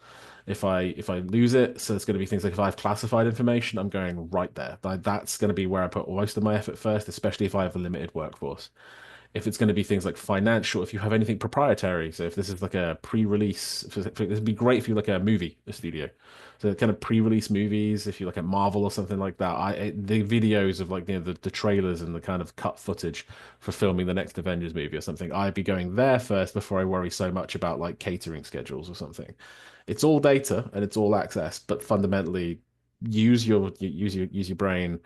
If I lose it, so it's going to be things like if I have classified information, I'm going right there. That's going to be where I put most of my effort first, especially if I have a limited workforce. If it's going to be things like financial, if you have anything proprietary, so if this is like a pre-release, this would be great if you look at a studio. So kind of pre-release movies, if you look at Marvel or something like that, the videos of like the trailers and the kind of cut footage for filming the next Avengers movie or something, I'd be going there first before I worry so much about like catering schedules or something. It's all data and it's all access, but fundamentally use your brain.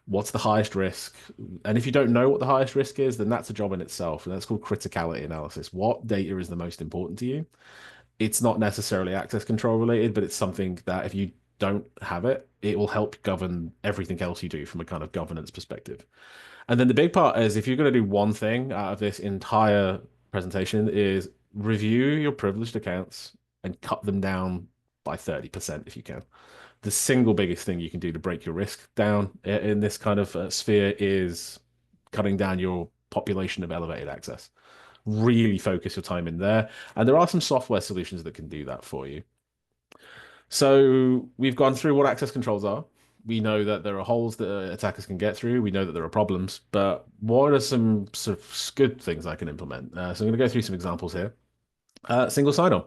What's the highest risk? And if you don't know what the highest risk is, then that's a job in itself. And that's called criticality analysis. What data is the most important to you? It's not necessarily access control related, but it's something that if you don't have it, it will help govern everything else you do from a kind of governance perspective. And then the big part is if you're going to do one thing out of this entire presentation is review your privileged accounts and cut them down by 30% if you can. The single biggest thing you can do to break your risk down in this kind of sphere is cutting down your population of elevated access. Really focus your time in there. And there are some software solutions that can do that for you. So we've gone through what access controls are. We know that there are holes that attackers can get through. We know that there are problems, but what are some sort of good things I can implement? So I'm going to go through some examples here. Single sign-on.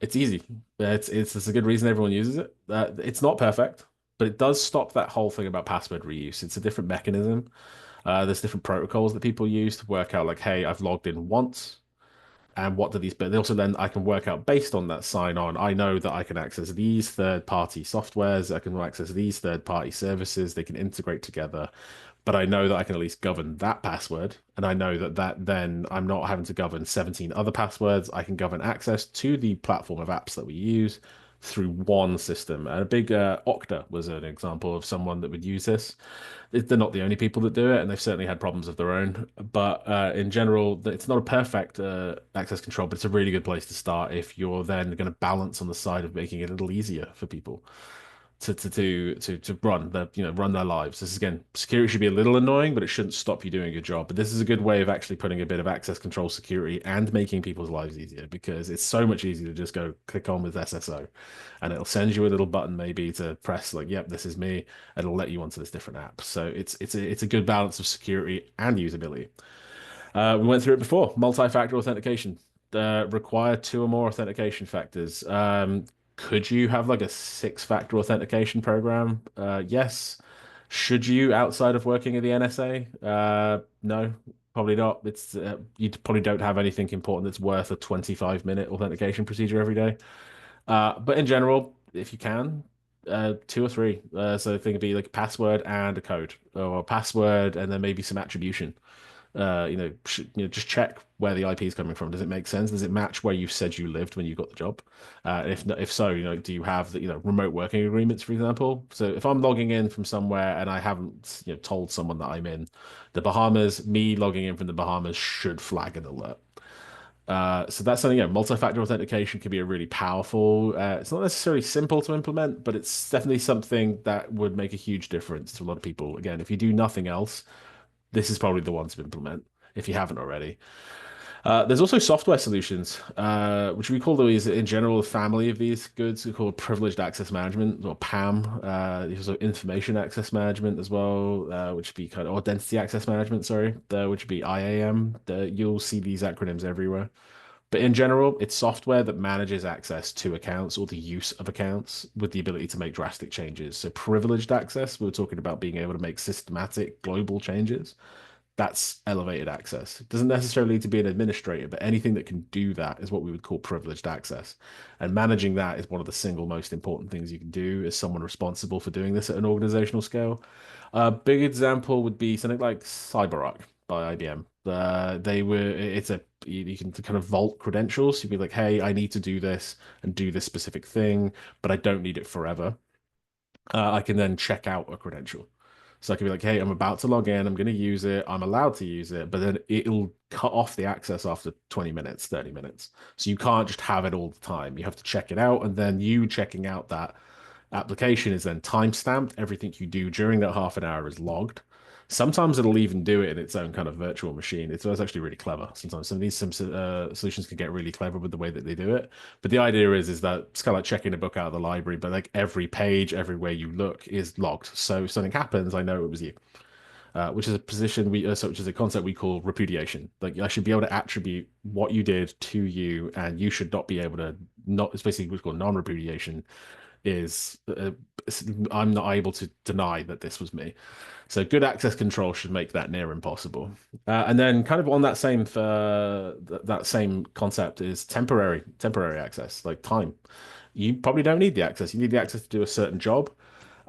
It's easy. It's a good reason everyone uses it. It's not perfect, but it does stop that whole thing about password reuse. It's a different mechanism. There's different protocols that people use to work out like, hey, I've logged in once, and what do these? But also then I can work out based on that sign on. I know that I can access these third-party softwares. I can access these third-party services. They can integrate together, but I know that I can at least govern that password, and I know that then I'm not having to govern 17 other passwords. I can govern access to the platform of apps that we use through one system. And a big Okta was an example of someone that would use this. They're not the only people that do it, and they've certainly had problems of their own. But in general, it's not a perfect access control, but it's a really good place to start if you're then going to balance on the side of making it a little easier for people. to run run their lives. This is, again, security should be a little annoying, but it shouldn't stop you doing your job. But this is a good way of actually putting a bit of access control security and making people's lives easier, because it's so much easier to just go click on with SSO, and it'll send you a little button maybe to press like, yep, this is me, and it'll let you onto this different app. So it's a good balance of security and usability. We went through it before. Multi-factor authentication. Require two or more authentication factors. Could you have like a six-factor authentication program? Yes. Should you, outside of working at the NSA? No, probably not. It's you probably don't have anything important that's worth a 25-minute authentication procedure every day. But in general, if you can, two or three. So I think it'd be like a password and a code, or a password and then maybe some attribution. Just check where the IP is coming from. Does it make sense? Does it match where you said you lived when you got the job? If so, do you have the, remote working agreements, for example? So if I'm logging in from somewhere and I haven't, told someone that I'm in the Bahamas, me logging in from the Bahamas should flag an alert. So that's something, multi-factor authentication can be a really powerful. It's not necessarily simple to implement, but it's definitely something that would make a huge difference to a lot of people. Again, if you do nothing else, this is probably the one to implement if you haven't already. There's also software solutions, which we call these in general a family of these goods. We call privileged access management, or PAM. There's also information access management as well, which would be kind of identity access management, sorry, which would be IAM. You'll see these acronyms everywhere. But in general, it's software that manages access to accounts or the use of accounts with the ability to make drastic changes. So privileged access, we were talking about being able to make systematic global changes. That's elevated access. It doesn't necessarily need to be an administrator, but anything that can do that is what we would call privileged access. And managing that is one of the single most important things you can do as someone responsible for doing this at an organizational scale. A big example would be something like CyberArk by IBM. It's a, you can kind of vault credentials. You'd be like, hey, I need to do this and do this specific thing, but I don't need it forever. I can then check out a credential. So I can be like, hey, I'm about to log in, I'm going to use it, I'm allowed to use it, but then it'll cut off the access after 20 minutes, 30 minutes. So you can't just have it all the time. You have to check it out, and then you checking out that application is then time stamped. Everything you do during that half an hour is logged. Sometimes it'll even do it in its own kind of virtual machine. It's actually really clever. Sometimes some solutions can get really clever with the way that they do it. But the idea is that it's kind of like checking a book out of the library, but like every page, everywhere you look is logged. So if something happens, I know it was you. Which is a position which is a concept we call repudiation. Like, I should be able to attribute what you did to you, and you should not be able to not. It's basically what's called non-repudiation. Is I'm not able to deny that this was me. So good access control should make that near impossible. And then kind of on that same that same concept is temporary access, like time. You probably don't need the access. You need the access to do a certain job.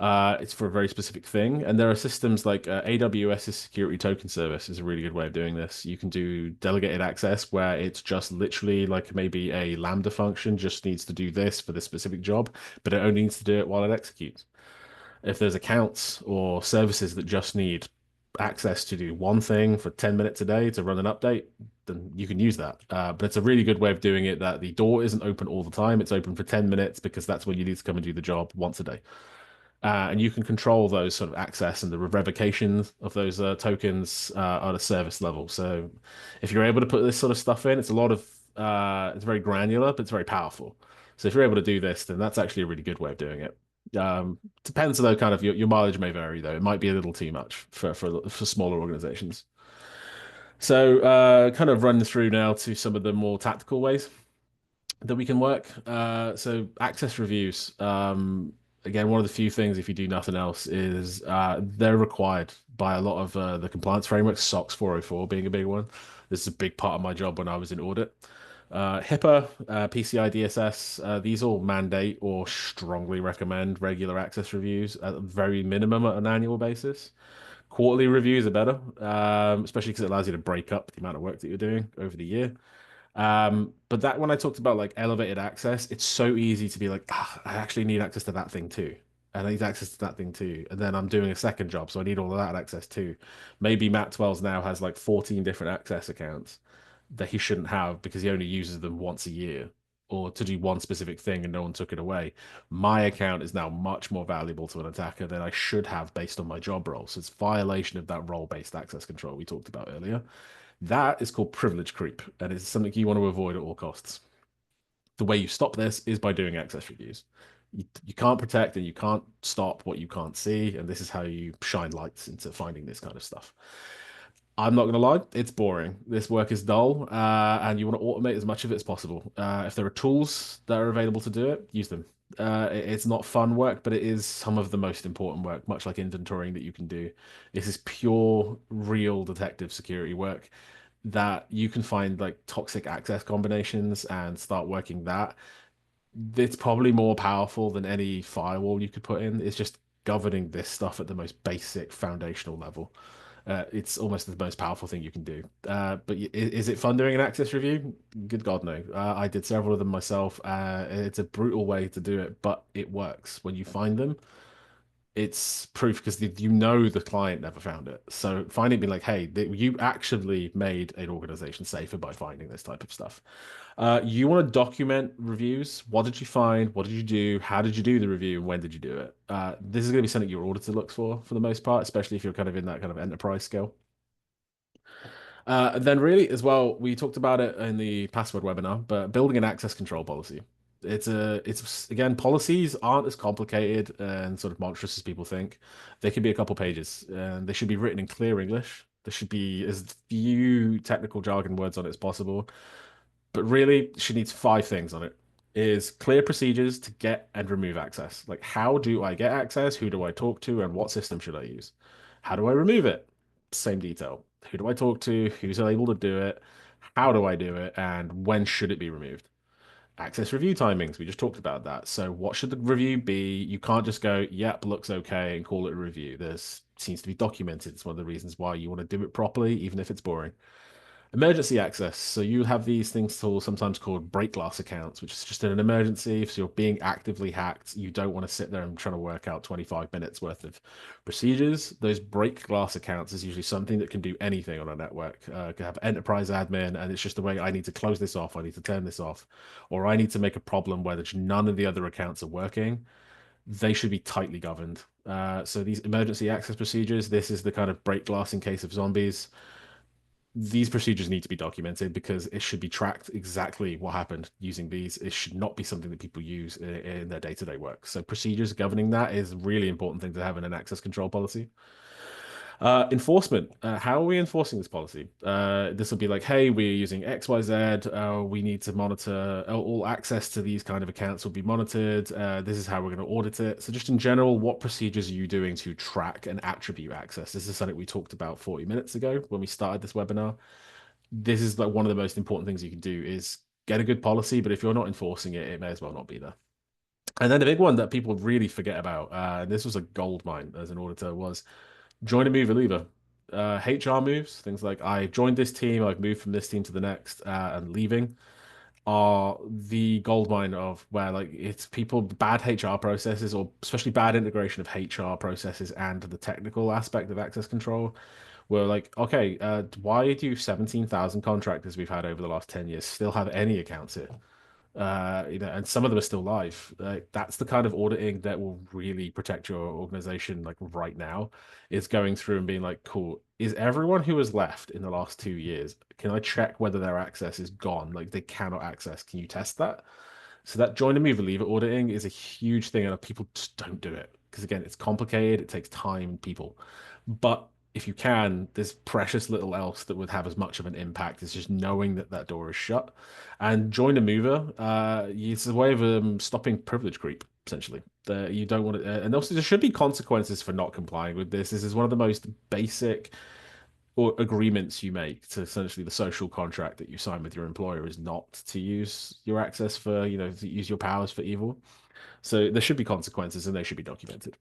It's for a very specific thing. And there are systems like AWS's security token service is a really good way of doing this. You can do delegated access where it's just literally like maybe a Lambda function just needs to do this for this specific job, but it only needs to do it while it executes. If there's accounts or services that just need access to do one thing for 10 minutes a day to run an update, then you can use that. But it's a really good way of doing it that the door isn't open all the time. It's open for 10 minutes because that's when you need to come and do the job once a day. And you can control those sort of access and the revocation of those tokens on a service level. So if you're able to put this sort of stuff in, it's very granular, but it's very powerful. So if you're able to do this, then that's actually a really good way of doing it. Depends though, kind of your mileage may vary though. It might be a little too much for smaller organizations. So kind of run through now to some of the more tactical ways that we can work. So access reviews. Again, one of the few things, if you do nothing else, is they're required by a lot of the compliance frameworks, SOX 404 being a big one. This is a big part of my job when I was in audit. HIPAA, PCI DSS, these all mandate or strongly recommend regular access reviews at the very minimum at an annual basis. Quarterly reviews are better, especially because it allows you to break up the amount of work that you're doing over the year. But that when I talked about like elevated access, it's so easy to be like, I actually need access to that thing too. And I need access to that thing too. And then I'm doing a second job, so I need all of that access too. Maybe Matt Twells now has like 14 different access accounts that he shouldn't have because he only uses them once a year. or to do one specific thing and no one took it away, my account is now much more valuable to an attacker than I should have based on my job role. So it's violation of that role-based access control we talked about earlier. That is called privilege creep, and it's something you want to avoid at all costs. The way you stop this is by doing access reviews. You can't protect and you can't stop what you can't see, and this is how you shine lights into finding this kind of stuff. I'm not gonna lie, it's boring. This work is dull, and you want to automate as much of it as possible. If there are tools that are available to do it, use them. It's not fun work, but it is some of the most important work, much like inventorying that you can do. This is pure, real detective security work that you can find like toxic access combinations and start working that. It's probably more powerful than any firewall you could put in. It's just governing this stuff at the most basic foundational level. It's almost the most powerful thing you can do. But is it fun doing an access review? Good God, no. I did several of them myself. It's a brutal way to do it, but it works. When you find them, it's proof because you know the client never found it. So finding being like, hey, you actually made an organization safer by finding this type of stuff. You want to document reviews. What did you find? What did you do? How did you do the review? And when did you do it? This is going to be something your auditor looks for the most part, especially if you're kind of in that kind of enterprise scale. Then really as well, we talked about it in the password webinar, but building an access control policy. It's again, policies aren't as complicated and sort of monstrous as people think. They can be a couple pages, and they should be written in clear English. There should be as few technical jargon words on it as possible. But really, she needs five things on it. Is clear procedures to get and remove access. Like, how do I get access? Who do I talk to? And what system should I use? How do I remove it? Same detail. Who do I talk to? Who's able to do it? How do I do it? And when should it be removed? Access review timings. We just talked about that. So, what should the review be? You can't just go, yep, looks okay, and call it a review. There's seems to be documented. It's one of the reasons why you want to do it properly, even if it's boring. Emergency access. So you have these things sometimes called break glass accounts, which is just in an emergency. If you're being actively hacked, you don't want to sit there and trying to work out 25 minutes worth of procedures. Those break glass accounts is usually something that can do anything on a network. Can have enterprise admin, and it's just the way I need to close this off, I need to turn this off, or I need to make a problem where none of the other accounts are working. They should be tightly governed. So these emergency access procedures, this is the kind of break glass in case of zombies. These procedures need to be documented because it should be tracked exactly what happened using these. It should not be something that people use in their day-to-day work. So procedures governing that is a really important thing to have in an access control policy. Enforcement. How are we enforcing this policy? This will be like, hey, we're using XYZ. We need to monitor all access to these kind of accounts will be monitored. This is how we're going to audit it. So just in general, what procedures are you doing to track and attribute access? This is something we talked about 40 minutes ago when we started this webinar. This is like one of the most important things you can do is get a good policy, but if you're not enforcing it, it may as well not be there. And then the big one that people really forget about, this was a gold mine as an auditor, was join a move or leaver. HR moves, things like I joined this team, I've moved from this team to the next, and leaving are the gold mine of where like it's people bad HR processes or especially bad integration of HR processes and the technical aspect of access control. Where like, okay, why do 17,000 contractors we've had over the last 10 years still have any accounts here? And some of them are still live. That's the kind of auditing that will really protect your organization, like right now, is going through and being like, cool, is everyone who has left in the last 2 years, can I check whether their access is gone? Like they cannot access. Can you test that? So that join and move leave auditing is a huge thing, and people just don't do it because again, it's complicated, it takes time, people. But if you can, there's precious little else that would have as much of an impact as just knowing that that door is shut. And join a mover, it's a way of stopping privilege creep, essentially. You don't want to, and also there should be consequences for not complying with this. This is one of the most basic or agreements you make to essentially the social contract that you sign with your employer is not to use your access for, to use your powers for evil. So there should be consequences and they should be documented.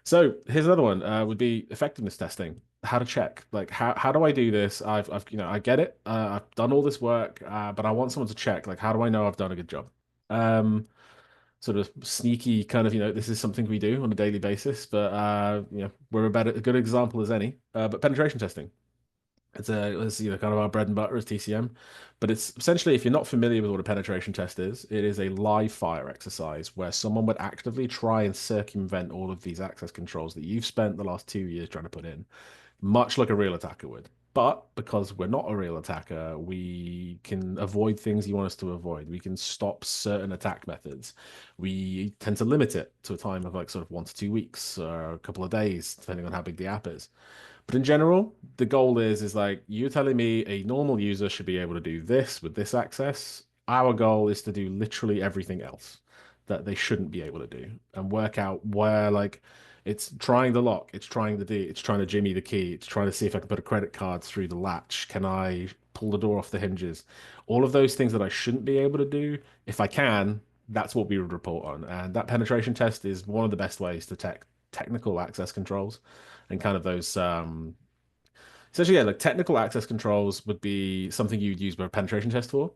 So here's another one, would be effectiveness testing. How to check, like how do I do this? I get it. I've done all this work, but I want someone to check. Like, how do I know I've done a good job? Um, Sort of sneaky kind of, this is something we do on a daily basis, but we're about a good example as any. But penetration testing. It's kind of our bread and butter is TCM, but it's essentially if you're not familiar with what a penetration test is, it is a live fire exercise where someone would actively try and circumvent all of these access controls that you've spent the last 2 years trying to put in, much like a real attacker would. But because we're not a real attacker, we can avoid things you want us to avoid. We can stop certain attack methods. We tend to limit it to a time of like sort of 1 to 2 weeks or a couple of days, depending on how big the app is. But in general, the goal is like you're telling me a normal user should be able to do this with this access. Our goal is to do literally everything else that they shouldn't be able to do and work out where like it's trying the lock, it's trying the D, it's trying to jimmy the key, it's trying to see if I can put a credit card through the latch. Can I pull the door off the hinges? All of those things that I shouldn't be able to do, if I can, that's what we would report on. And that penetration test is one of the best ways to detect technical access controls and kind of those essentially, yeah, like technical access controls would be something you'd use a penetration test for.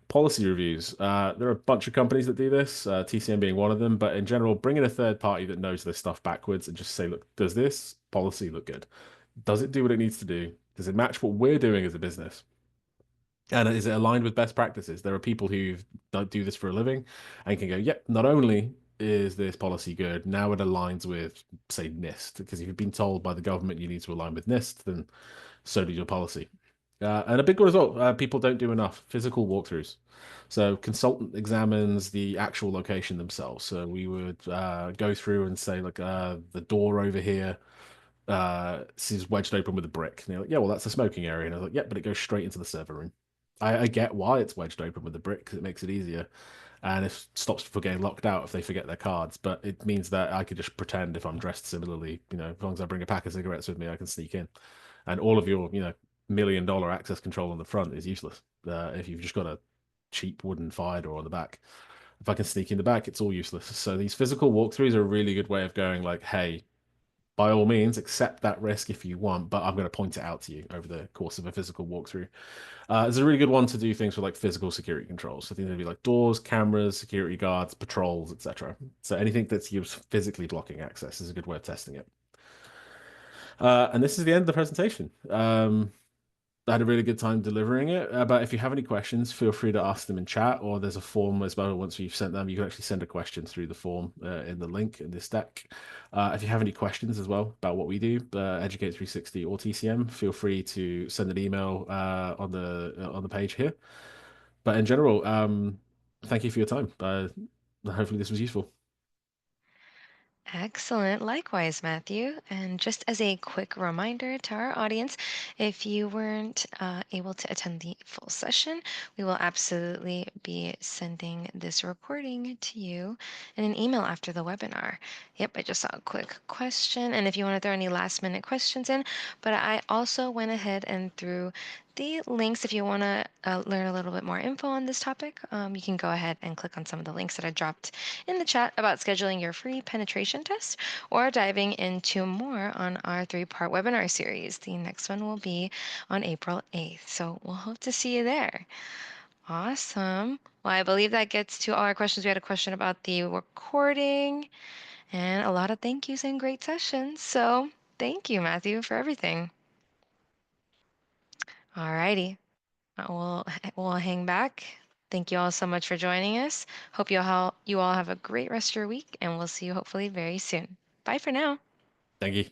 Policy reviews. There are a bunch of companies that do this, TCM being one of them. But in general, bring in a third party that knows this stuff backwards and just say, look, does this policy look good? Does it do what it needs to do? Does it match what we're doing as a business? And is it aligned with best practices? There are people who don't do this for a living and can go, yep, not only is this policy good, now it aligns with, say, NIST. Because if you've been told by the government you need to align with NIST, then so does your policy. And a big one as well, people don't do enough physical walkthroughs. So consultant examines the actual location themselves. So we would go through and say, like, the door over here is wedged open with a brick. And they're like, yeah, well, that's the smoking area. And I was like, yeah, but it goes straight into the server room. I get why it's wedged open with a brick because it makes it easier. And it stops people getting locked out if they forget their cards. But it means that I could just pretend if I'm dressed similarly, as long as I bring a pack of cigarettes with me, I can sneak in. And all of your, $1 million access control on the front is useless. If you've just got a cheap wooden fire door on the back. If I can sneak in the back, it's all useless. So these physical walkthroughs are a really good way of going like, hey, by all means, accept that risk if you want, but I'm going to point it out to you over the course of a physical walkthrough. It's a really good one to do things for like physical security controls. So things would be like doors, cameras, security guards, patrols, etc. So anything that's used physically blocking access is a good way of testing it. And this is the end of the presentation. I had a really good time delivering it. But if you have any questions, feel free to ask them in chat, or there's a form as well. Once you've sent them, you can actually send a question through the form in the link in this deck. If you have any questions as well about what we do, Educate 360 or TCM, feel free to send an email on the page here. But in general, thank you for your time. Hopefully this was useful. Excellent. Likewise, Matthew. And just as a quick reminder to our audience, if you weren't able to attend the full session, we will absolutely be sending this recording to you in an email after the webinar. Yep, I just saw a quick question. And if you want to throw any last minute questions in, but I also went ahead and threw the links if you want to learn a little bit more info on this topic. You can go ahead and click on some of the links that I dropped in the chat about scheduling your free penetration test or diving into more on our three-part webinar series. The next one will be on April 8th. So we'll hope to see you there. Awesome. Well, I believe that gets to all our questions. We had a question about the recording and a lot of thank yous and great sessions. So thank you, Matthew, for everything. All righty. We'll hang back. Thank you all so much for joining us. Hope you all have a great rest of your week, and we'll see you hopefully very soon. Bye for now. Thank you.